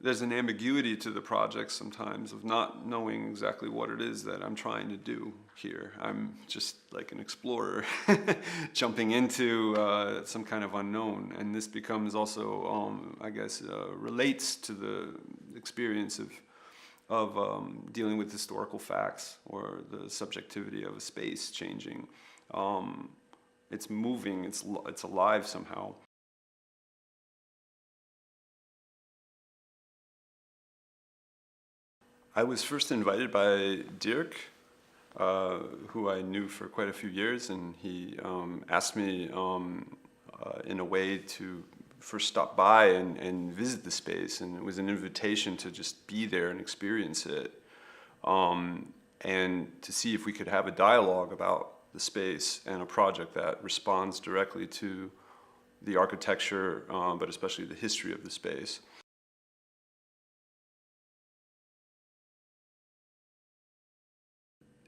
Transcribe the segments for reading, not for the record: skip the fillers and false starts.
there's an ambiguity to the project sometimes of not knowing exactly what it is that I'm trying to do here. I'm just like an explorer jumping into some kind of unknown, and this becomes also, I guess, relates to the experience of dealing with historical facts or the subjectivity of a space changing. It's moving, it's alive somehow. I was first invited by Dirk, who I knew for quite a few years, and he asked me in a way to first stop by and visit the space, and it was an invitation to just be there and experience it, and to see if we could have a dialogue about the space and a project that responds directly to the architecture, but especially the history of the space.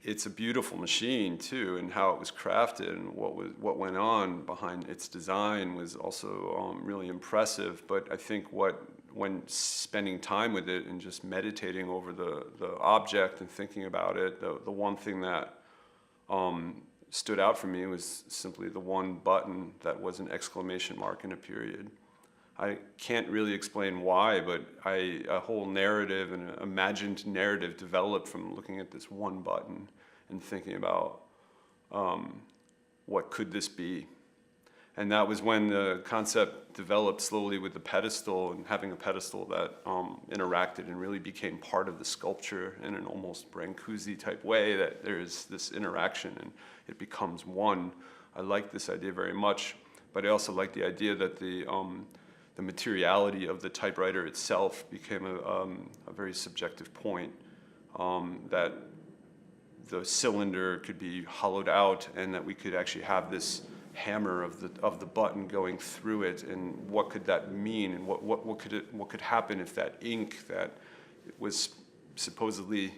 It's a beautiful machine too, and how it was crafted and what went on behind its design was also really impressive. But I think when spending time with it and just meditating over the object and thinking about it, the one thing that stood out for me was simply the one button that was an exclamation mark in a period. I can't really explain why, but a whole narrative and an imagined narrative developed from looking at this one button and thinking about what could this be. And that was when the concept developed slowly with the pedestal, and having a pedestal that interacted and really became part of the sculpture in an almost Brancusi type way, that there's this interaction and it becomes one. I like this idea very much, but I also like the idea that the materiality of the typewriter itself became a very subjective point, that the cylinder could be hollowed out and that we could actually have this hammer of the button going through it, and what could that mean, and what could happen if that ink that was supposedly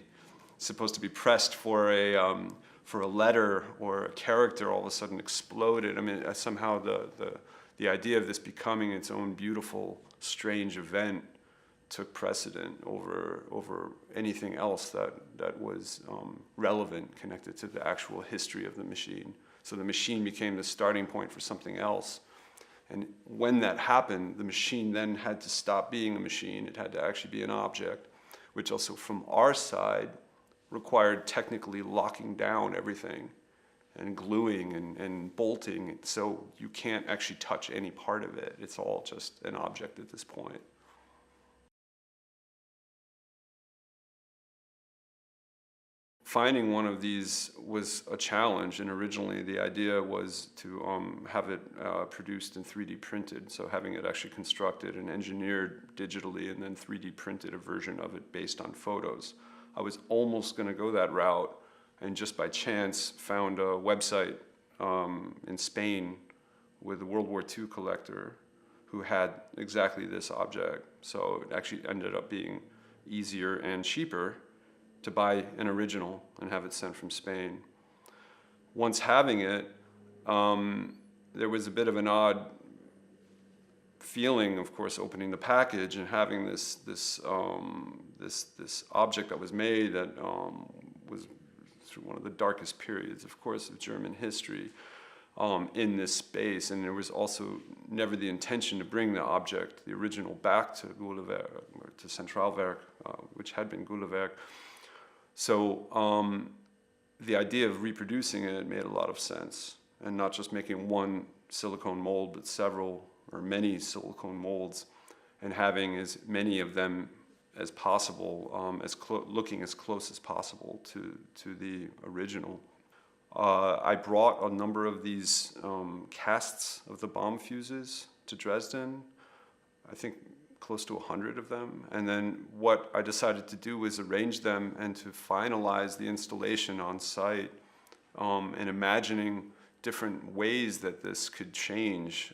supposed to be pressed for a letter or a character all of a sudden exploded. I mean, somehow the idea of this becoming its own beautiful, strange event took precedent over anything else that was relevant, connected to the actual history of the machine. So the machine became the starting point for something else. And when that happened, the machine then had to stop being a machine. It had to actually be an object, which also from our side required technically locking down everything and gluing and bolting, so you can't actually touch any part of it. It's all just an object at this point. Finding one of these was a challenge, and originally the idea was to have it produced and 3D printed, so having it actually constructed and engineered digitally and then 3D printed a version of it based on photos. I was almost going to go that route, and just by chance found a website in Spain with a World War II collector who had exactly this object. So it actually ended up being easier and cheaper to buy an original and have it sent from Spain. Once having it, there was a bit of an odd feeling, of course, opening the package and having this object that was made that was through one of the darkest periods, of course, of German history in this space. And there was also never the intention to bring the object, the original, back to Gulewerk, or to Zentralwerk, which had been Gulewerk. So the idea of reproducing it made a lot of sense, and not just making one silicone mold, but several or many silicone molds, and having as many of them as possible, looking as close as possible to the original. I brought a number of these casts of the bomb fuses to Dresden, I think close to 100 of them. And then what I decided to do was arrange them and to finalize the installation on site, and imagining different ways that this could change,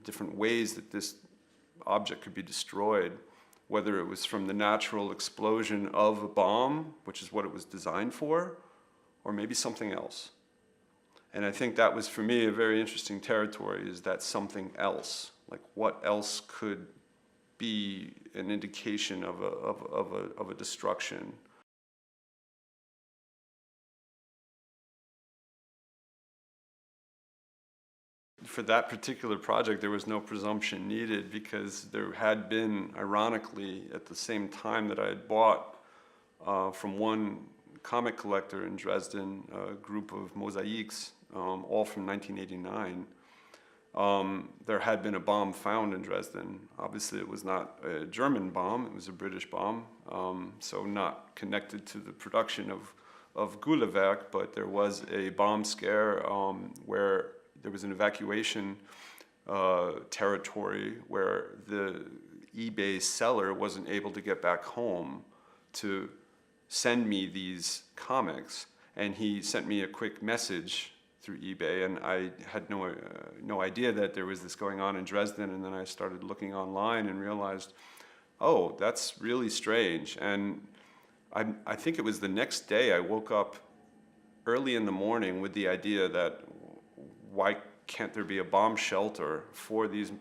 different ways that this object could be destroyed, whether it was from the natural explosion of a bomb, which is what it was designed for, or maybe something else. And I think that was, for me, a very interesting territory, is that something else. Like, what else could be an indication of a destruction. For that particular project, there was no presumption needed because there had been, ironically, at the same time that I had bought from one comic collector in Dresden, a group of mosaics, all from 1989. There had been a bomb found in Dresden. Obviously, it was not a German bomb, it was a British bomb, so not connected to the production of Zentralwerk, but there was a bomb scare where there was an evacuation territory where the eBay seller wasn't able to get back home to send me these comics, and he sent me a quick message through eBay, and I had no idea that there was this going on in Dresden, and then I started looking online and realized, oh, that's really strange. And I think it was the next day I woke up early in the morning with the idea that why can't there be a bomb shelter for these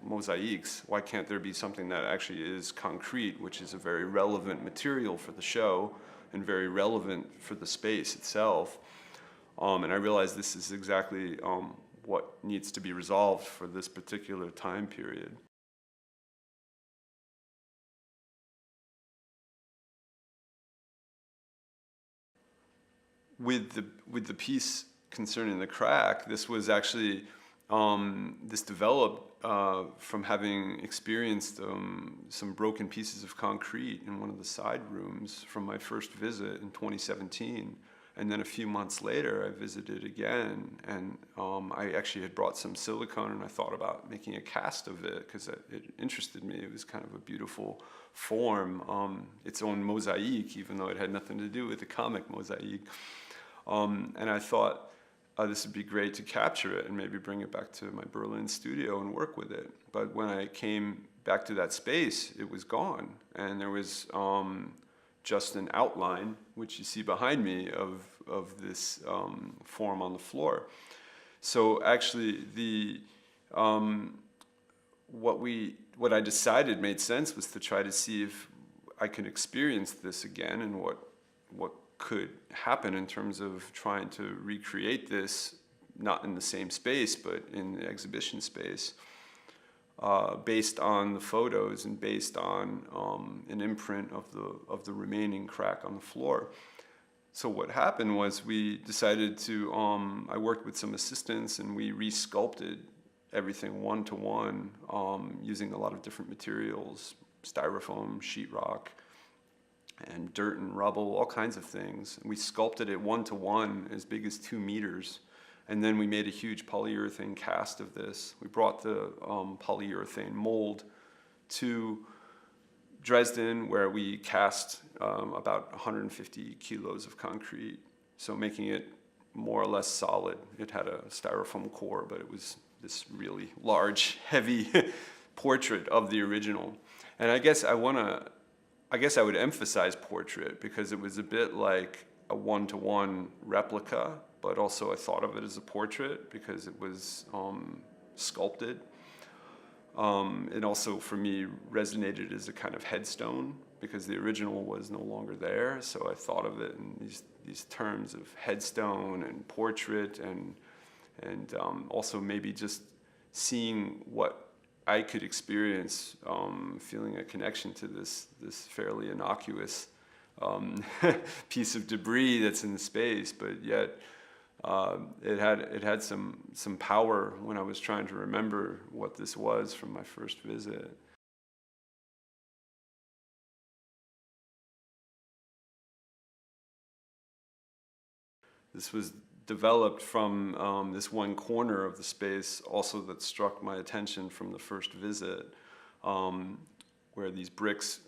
mosaics? Why can't there be something that actually is concrete, which is a very relevant material for the show and very relevant for the space itself? And I realized this is exactly what needs to be resolved for this particular time period. With the piece concerning the crack, this was actually, this developed from having experienced some broken pieces of concrete in one of the side rooms from my first visit in 2017. And then a few months later, I visited again, and I actually had brought some silicone, and I thought about making a cast of it because it interested me. It was kind of a beautiful form, its own mosaic, even though it had nothing to do with the comic mosaic. And I thought, this would be great to capture it and maybe bring it back to my Berlin studio and work with it. But when I came back to that space, it was gone. And there was just an outline, which you see behind me, of this form on the floor. So actually, what I decided made sense was to try to see if I could experience this again and what could happen in terms of trying to recreate this, not in the same space, but in the exhibition space, based on the photos and based on an imprint of the remaining crack on the floor. So what happened was we decided to, I worked with some assistants and we re-sculpted everything one-to-one using a lot of different materials, styrofoam, sheetrock, and dirt and rubble, all kinds of things. And we sculpted it one-to-one as big as 2 meters. And then we made a huge polyurethane cast of this. We brought the polyurethane mold to Dresden, where we cast about 150 kilos of concrete, so making it more or less solid. It had a styrofoam core, but it was this really large, heavy portrait of the original. And I guess I would emphasize portrait because it was a bit like a one-to-one replica, but also I thought of it as a portrait because it was sculpted. It also, for me, resonated as a kind of headstone because the original was no longer there. So I thought of it in these terms of headstone and portrait, and also maybe just seeing what I could experience, feeling a connection to this fairly innocuous piece of debris that's in the space, but yet it had some power when I was trying to remember what this was from my first visit. This was developed from this one corner of the space also that struck my attention from the first visit, where these bricks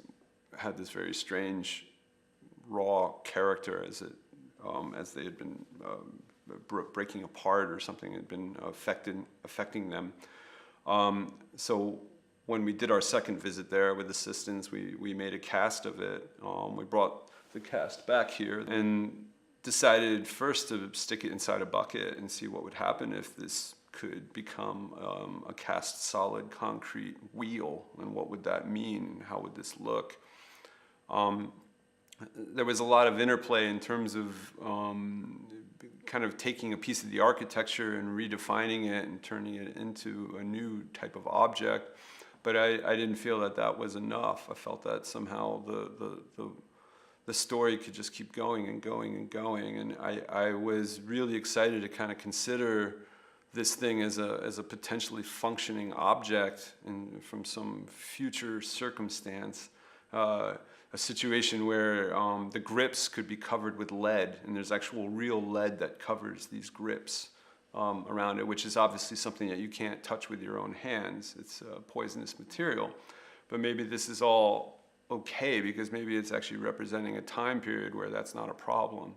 had this very strange raw character as they had been breaking apart or something had been affecting them. So when we did our second visit there with assistants, we made a cast of it. We brought the cast back here and decided first to stick it inside a bucket and see what would happen if this could become a cast solid concrete wheel, and what would that mean? How would this look? There was a lot of interplay in terms of kind of taking a piece of the architecture and redefining it and turning it into a new type of object. But I didn't feel that that was enough. I felt that somehow the story could just keep going and going and going. And I was really excited to kind of consider this thing as a potentially functioning object from some future circumstance. A situation where the grips could be covered with lead, and there's actual real lead that covers these grips around it, which is obviously something that you can't touch with your own hands. It's a poisonous material. But maybe this is all okay, because maybe it's actually representing a time period where that's not a problem.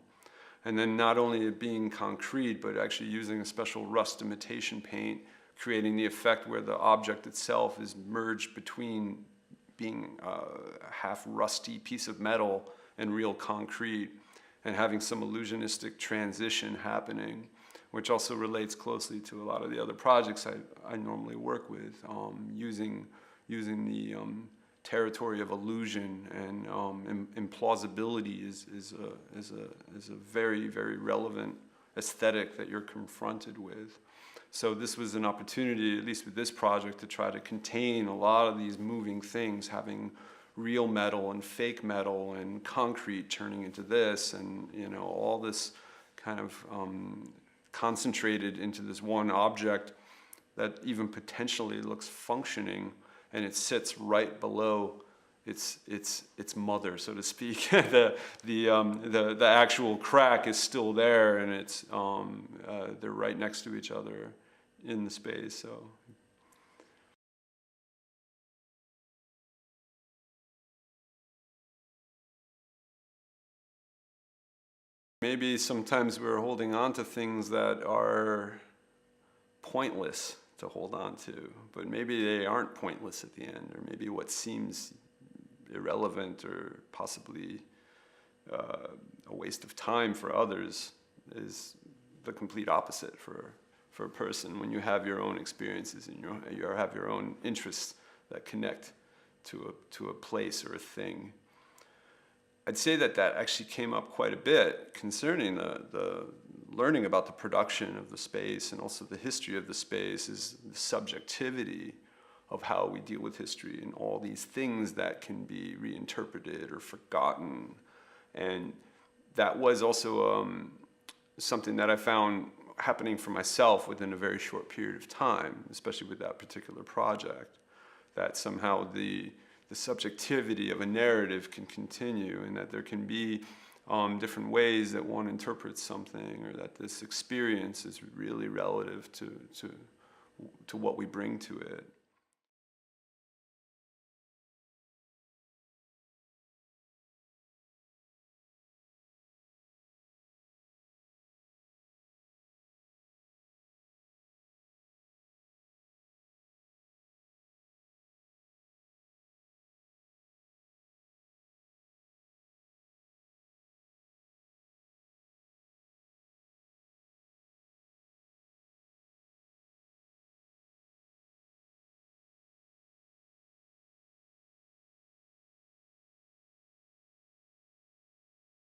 And then not only it being concrete, but actually using a special rust imitation paint, creating the effect where the object itself is merged between being a half rusty piece of metal and real concrete, and having some illusionistic transition happening, which also relates closely to a lot of the other projects I normally work with, using the territory of illusion and implausibility is a very, very relevant aesthetic that you're confronted with. So this was an opportunity, at least with this project, to try to contain a lot of these moving things, having real metal and fake metal and concrete turning into this, and all this kind of concentrated into this one object that even potentially looks functioning, and it sits right below its mother, so to speak. the actual crack is still there, and it's they're right next to each other in the space. So maybe sometimes we're holding on to things that are pointless to hold on to, but maybe they aren't pointless at the end, or maybe what seems irrelevant or possibly a waste of time for others is the complete opposite for a person, when you have your own experiences and you have your own interests that connect to a place or a thing. I'd say that actually came up quite a bit concerning the learning about the production of the space, and also the history of the space, is the subjectivity of how we deal with history and all these things that can be reinterpreted or forgotten. And that was also something that I found happening for myself within a very short period of time, especially with that particular project, that somehow the subjectivity of a narrative can continue, and that there can be different ways that one interprets something, or that this experience is really relative to what we bring to it.